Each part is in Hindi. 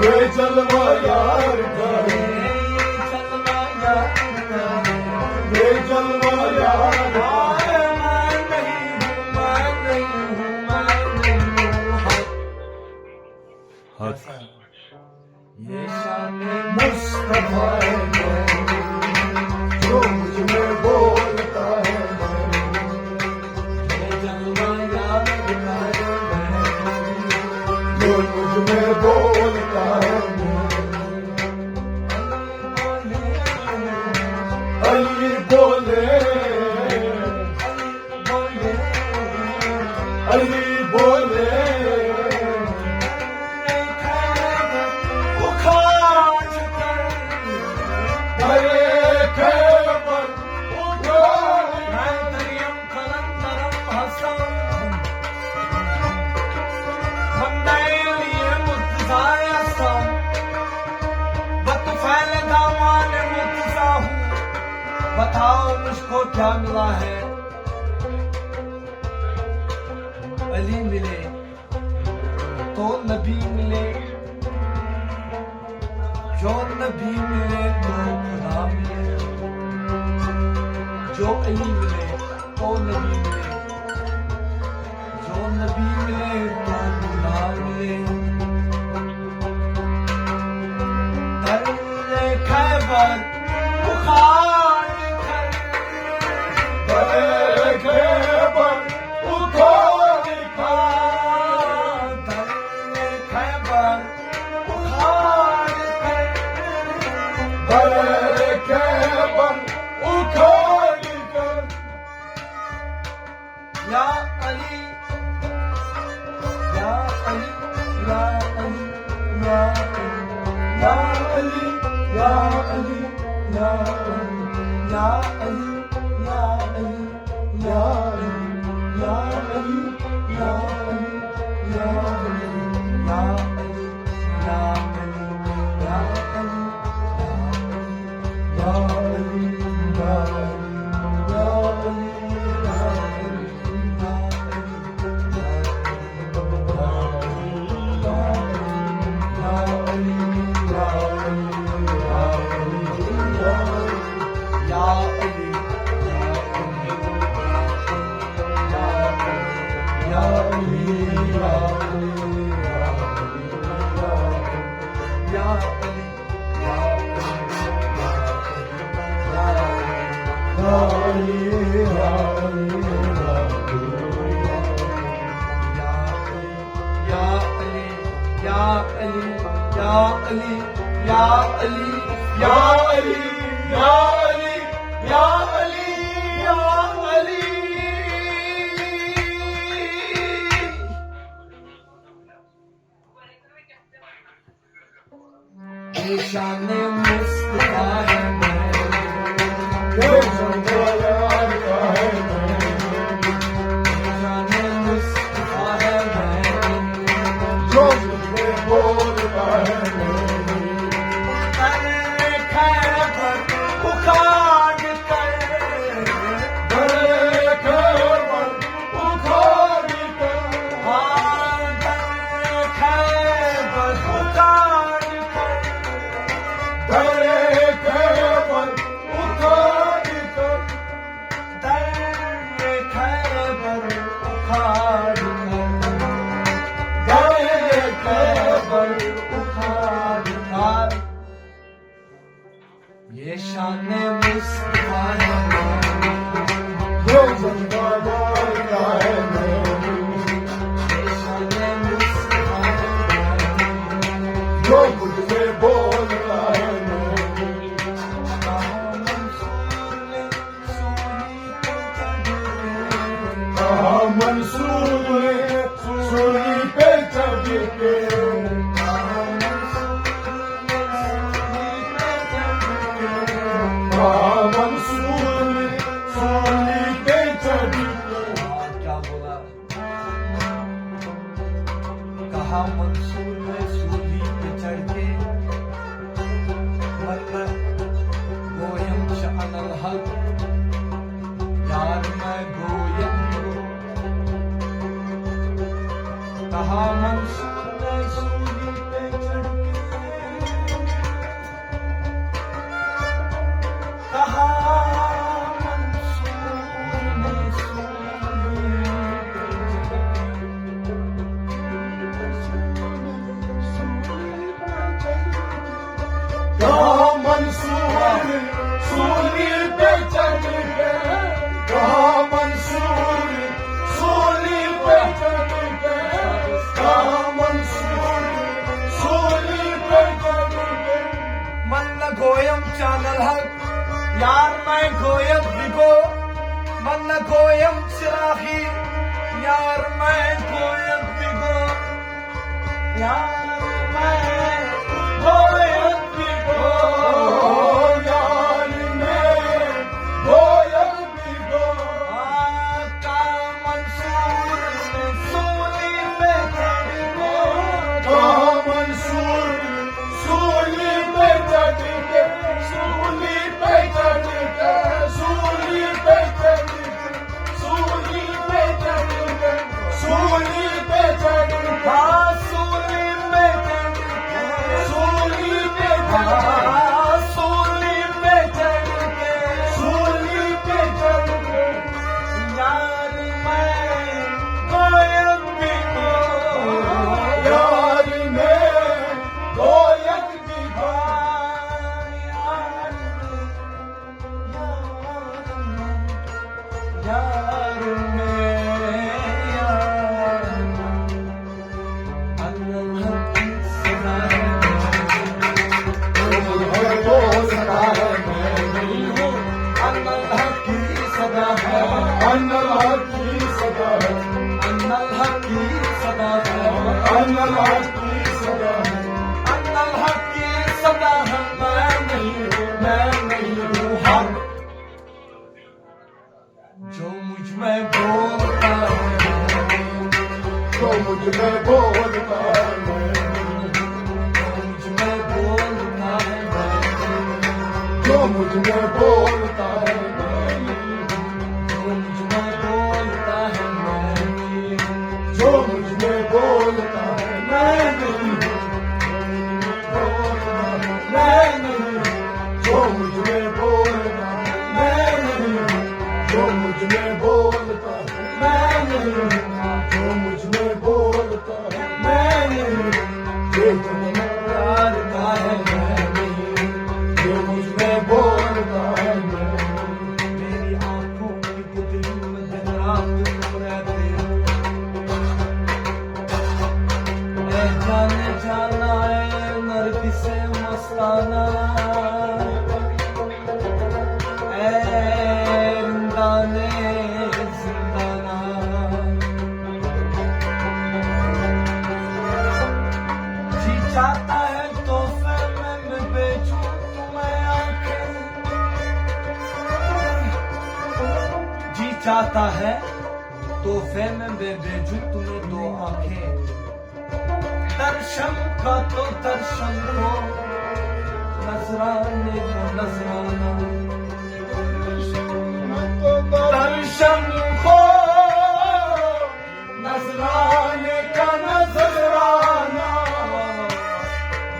ये जलवा यार का है, जलवा यार का है, ये जलवा यार का है। मैं नहीं हूँ, मैं नहीं हूँ, मैं नहीं हूँ हक। ये शान मुस्तफा है जो मुझ में बोलता है ये जलवा यार का है, जो मुझ में बोलता है। अली बोले, अली बोले, उखाड़ कर अरे खैबर उठो, मैं दरियम कलंदरम हसन मंदैलिये मुत्जायसम बतफैल दामान मुत्जा हूँ। बताओ मुझको क्या मिला है। अली मिले तो नबी मिले, जो नबी मिले तो खुदा मिले, जो अली मिले तो नबी मिले, जो नबी मिले तो खुदा मिले। दर्रे खैबर उखाड़ कर, अरे खैबर उठो दिखा, दर्रे खैबर उखाड़ कर, अरे खैबर उठो दिखा। या अली, या अली, या अली, या अली, या अली, या अली, या अली, या अली, या अली, या अली, या अली, या अली, या अली, या अली, या अली, या या अली, अली, या अली, या अली, शान मुस्तफा है ये जलवा यार का है, शान मुस्तफा है जो मुझ में बोलता है। दर्रे खैबर उखाड़ कर, अरे खैबर उठो दिखा, दर्रे खैबर उखाड़ कर, अरे खैबर उठो दिखा, दर्रे खैबर उखाड़ कर, अरे खैबर उखाड़ कर। ये शान मुस्तफा है जो जलवा यार का है, ये शान मुस्तफा है जो मुझ में बोलता है। मंसूर ने सूली पे चढ़ के, मंसूर ने सूली पे चढ़ के, क्या बोला? कहा मंसूर ने सूली पे चढ़ के, मतलब गोयम शअनल हक, यार मैं गोयम हूँ। कहा मंसूर ने सूली पे चढ़ के, कहा मंसूर सूली पे चढ़ के, कहा मंसूर सूली पे चढ़ के, कहा मंसूर सूली पे चढ़ के। मन गोयम चानल हक यार मैं गोयम बिगो, मन गोयम चिरागी यार मैं गोयम बिगो, यार मैं गोयम बिगो, यार मैं गोयम बिगो। का मंसूर सूली पे चढ़ के, कहा मंसूर सूली पे चढ़ के, सूली पे चढ़ के, सूली पे चढ़ के, सूली पे चढ़ के, सूली पे चढ़ के, सूली पे चढ़ के, सूली पे चढ़ के, सूली पे चढ़ के, सूली पे चढ़ के। यार मैं गोयम बिगो, यार मैं गोयम बिगो। यार में अल्लाह की सदा है वो सदा है मैं नहीं हूँ, अल्लाह की सदा है, अल्लाह की सदा है, अल्लाह की सदा है, अल्लाह की सदा है। अल्लाह की सदा है, मैं नहीं हूँ हक जो मुझ में बोलता है, तो मुझ में बोलता है मैं, मुझ में बोलता है, जो मुझ में बोलता है मैं, मुझ में बोलता है मैं, जो मुझ में बोलता है मैं नहीं हूँ, मैं नहीं हूँ, जो मुझ में बोलता है मैं नहीं हूँ, जो मुझ में बोलता है मैं नहीं हूँ, जो मुझ में बोलता है मैं नहीं हूँ, जो मुझ में प्यार का है मैं नहीं, जो मुझ में बोलता है मैं नहीं हूँ। मेरी आंखों की पुतली में दिन रात तुम रहते हो, ऐ जाने जाना है नरगिस मस्ताना, ऐ रिंदाने जिंदाना, जी चाहता है तो फिर मैं बेचूं तुम्हें आंखें, जी चाहता है तो फिर मैं बेचूं तुम्हें दो आंखें, दर्शन का तो दर्शन हो, नजराने को नजराना, दर्शन हो नजराने का नजराना,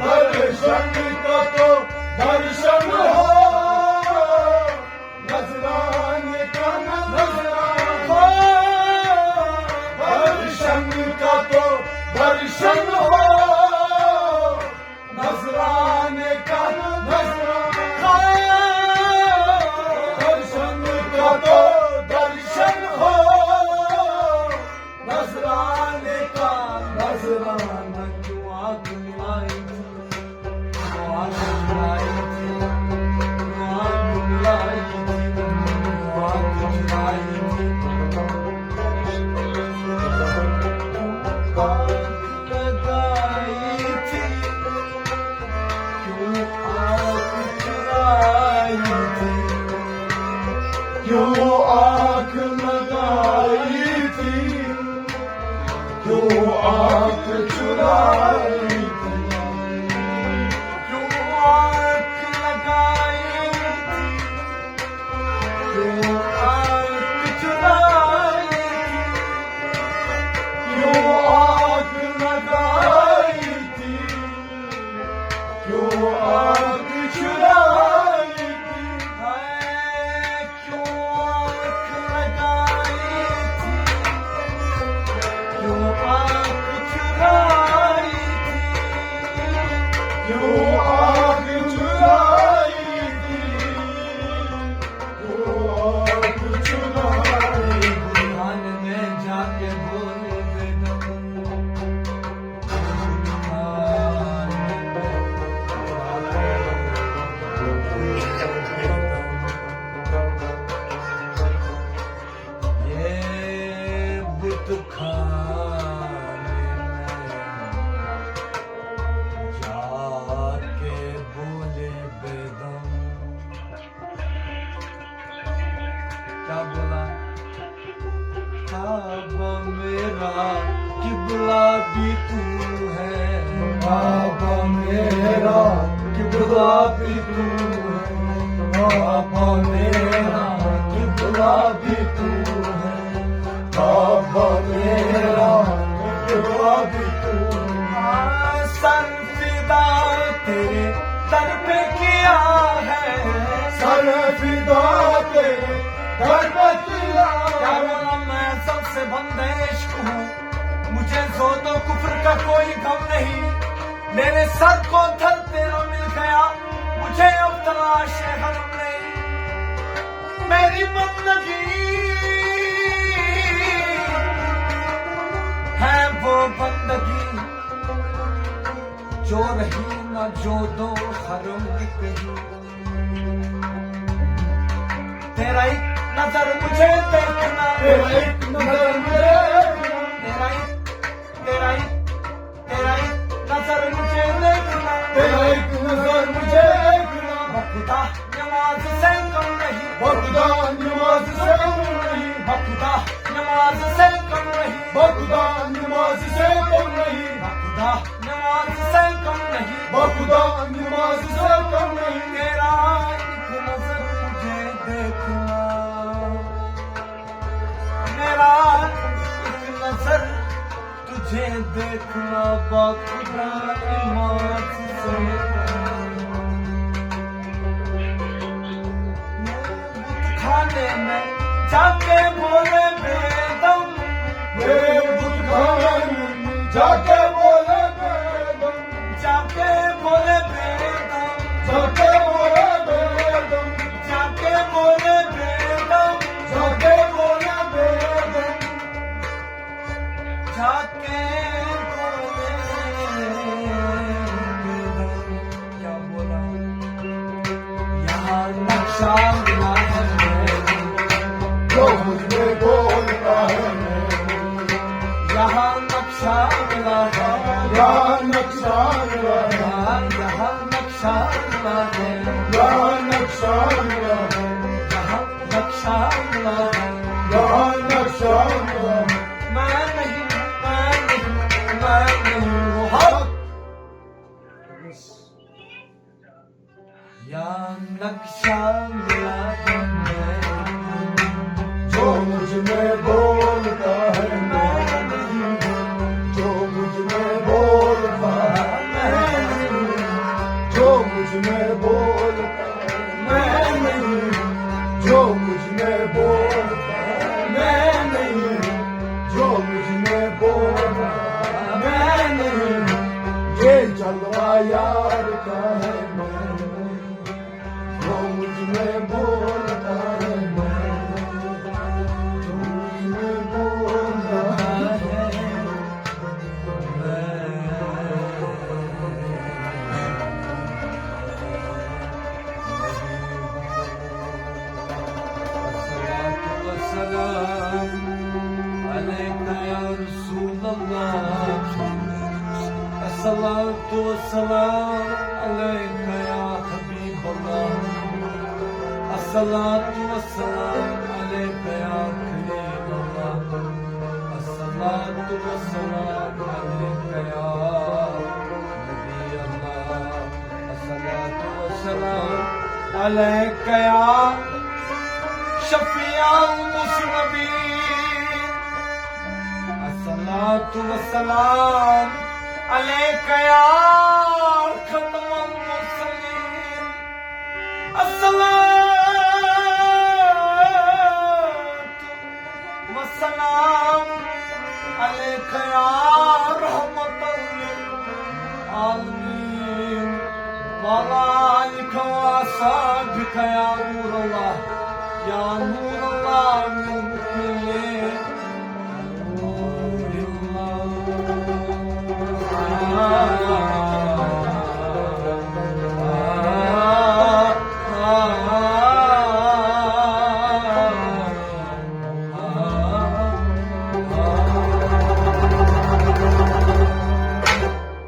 दर्शन का तो दर्शन हो, नजराने का नजराना, दर्शन का तो दर्शन हो, नजराने का नजराना, दर्शन का तो दर्शन हो, नजराने का नजराना। क्यों आग लाई थी, क्यों आग लाई थी, क्यों आग लाई थी, क्यों आग लाई थी, आग लगाई थी, क्यों आग चुराई थी, क्यों आग लगाई थी, क्यों आग चुराई थी, क्यों आग लगाई थी, क्यों आग चुराई थी, क्यों आग लगाई थी, क्यों आग चुराई थी, हाय क्यों आग लगाई थी, क्यों आग चुराई थी, क्यों आग चुराई किबला भी तू है, बाबा मेरा किबला भी तू है, बाबा मेरा किबला भी तू सर फिदा तेरे दर पे किया है, सर फिदा तेरे दर पे किया क्या बोला मैं सबसे बंदेश हूँ, मुझे ज़ोदो कुफ्र का कोई गम नहीं, मेरे सर को धर तेरा मिल गया, मुझे अब तलाश है हरम नहीं, मेरी बंदगी है वो बंदगी जो रही न जो दो हरम कहीं, तेरा एक नजर मुझे देखना, तेरा एक नजर मुझे तेरा एक नजर मुझे देखना, तेरा एक नजर मुझे देखना खुदा नमाज से कम नहीं, खुदा नमाज से कम नहीं खुदा नमाज से कम नहीं, खुदा नमाज से कम नहीं खुदा नमाज से कम नहीं, खुदा नमाज से कम नहीं तेरा एक नजर मुझे देखना, मेरा एक नजर तुझे देखना, बाखुदा नमाज से खाने में जाके बोले बेदम, मेरे बुत खाने जाके बोले बेदम जाके बोले बेदम, जाके बोले बेदम जाके बोले बेदम, जाके बोले बेदम जाके बोले बेदम, क्या बोला यहाँ नक्शा मिला है जो मुझे बोलता है यहाँ नक्शा मिला है, यहाँ नक्शा मिला है यहाँ नक्शा मिला है, यहाँ नक्शा मिला है यहाँ नक्शा मिला है, यहाँ नक्शा मिला है मैं नहीं वो हक, यहाँ नक्शा मिला है, जो मुझ में बोलता है जो मुझ में बोलता है जो मुझ में बोलता है मैं नहीं जो मुझ में बोलता है मैं नहीं जो मुझ में बोलता है मैं नहीं ये जलवा यार का है मैं नहीं जो मुझ में बोलता है मैं जो मुझ में बोलता है अस्सलातु वस्सलाम अलैका या हबीब अल्लाह, अस्सलातु वस्सलाम अलैका या खलील अल्लाह, अस्सलातु वस्सलाम अलैका या नबी अल्लाह, अस्सलातु वस्सलाम अलैका या शफीउल मुज़नबीन, अस्सलातु वस्सलाम अलैका या खत्मुल मुरसलीन, अस्सलातु वस्सलाम अलैका या रहमतुल लिल आलमीन, वाला अलैका व असहाबिका या नूर अल्लाह